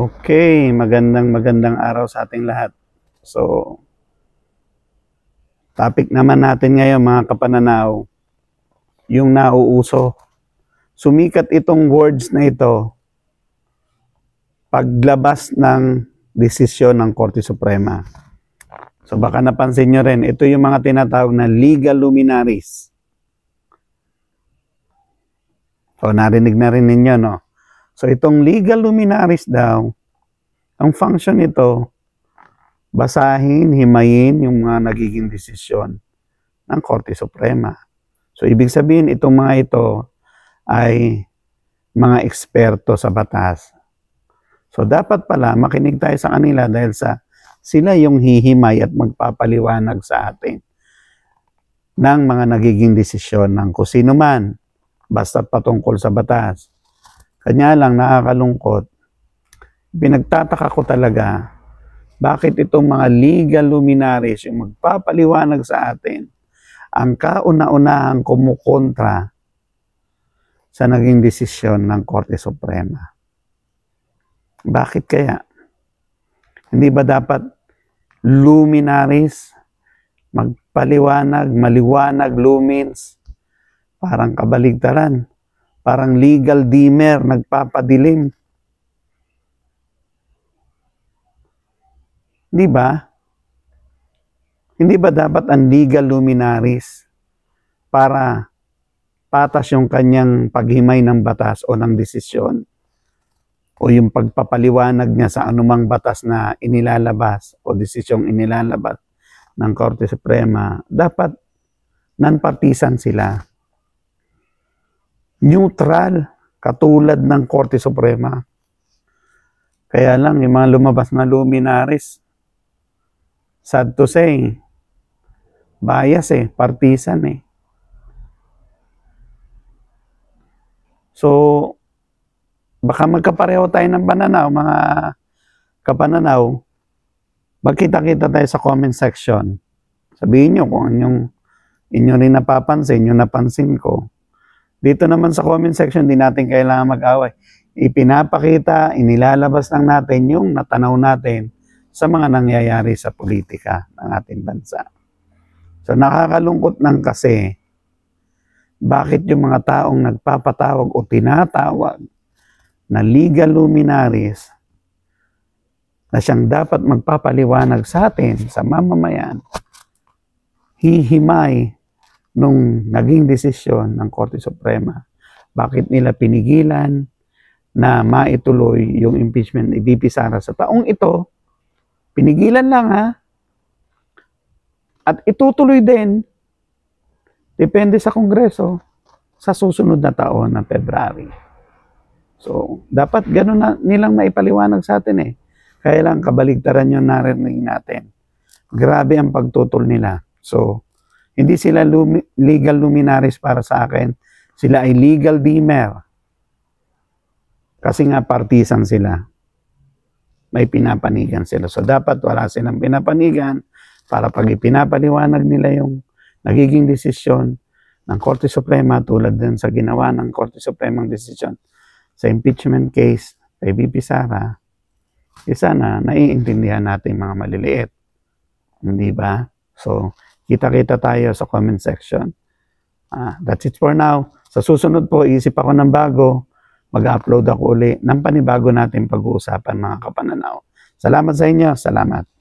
Okay, magandang araw sa ating lahat. So, topic naman natin ngayon mga kapananaw, yung nauuso. Sumikat itong words na ito paglabas ng desisyon ng Korte Suprema. So baka napansin nyo rin, ito yung mga tinatawag na legal luminaries. So narinig na rin ninyo, no? So itong legal luminaries daw, ang function nito, basahin, himayin yung mga nagiging desisyon ng Korte Suprema. So ibig sabihin, itong mga ito ay mga eksperto sa batas. So dapat pala makinig tayo sa kanila dahil sila yung hihimay at magpapaliwanag sa atin ng mga nagiging desisyon ng kung sino man, basta't patungkol sa batas. Kanya lang nakakalungkot. Pinagtataka ko talaga, bakit itong mga legal luminaries yung magpapaliwanag sa atin ang kauna-unahang kumukontra sa naging desisyon ng Korte Suprema. Bakit kaya? Hindi ba dapat luminaries, magpaliwanag, maliwanag, lumins, parang kabaligtaran, parang legal dimmer, nagpapadilim. Di ba? Hindi ba dapat ang legal luminaries para patas yung kanyang paghimay ng batas o ng desisyon o yung pagpapaliwanag niya sa anumang batas na inilalabas o desisyong inilalabas ng Korte Suprema, dapat non-partisan sila. Neutral, katulad ng Korte Suprema. Kaya lang, yung mga lumabas na luminaries, sad to say, bias partisan So, baka magkapareho tayo ng pananaw, mga kapananaw, magkita-kita tayo sa comment section. Sabihin nyo kung inyo rin napapansin, yung napansin ko. Dito naman sa comment section, di natin kailangan mag-away. Ipinapakita, inilalabas lang natin yung natanaw natin sa mga nangyayari sa politika ng ating bansa. So nakakalungkot lang kasi, bakit yung mga taong nagpapatawag o tinatawag na legal luminaries na siyang dapat magpapaliwanag sa atin, sa mamamayan, hihimay nung naging desisyon ng Korte Suprema. Bakit nila pinigilan na maituloy yung impeachment ni VP Sara sa taong ito? Pinigilan lang At itutuloy din, depende sa Kongreso, sa susunod na taon ng February. So, dapat gano'n na nilang maipaliwanag sa atin Kaya lang kabaligtaran yung narinig natin. Grabe ang pagtutol nila. So, hindi sila legal luminaries para sa akin. Sila ay legal dimmer. Kasi nga partisan sila. May pinapanigan sila. So, dapat wala silang pinapanigan para pag ipinapaliwanag nila yung nagiging desisyon ng Korte Suprema tulad din sa ginawa ng Korte Supremang desisyon sa impeachment case kay VP Sara, sana naiintindihan natin mga maliliit. Hindi ba? So, kita-kita tayo sa comment section. That's it for now. Sa susunod po, isip ako ng bago. Mag-upload ako uli ng panibago natin pag-uusapan mga kapananaw. Salamat sa inyo. Salamat.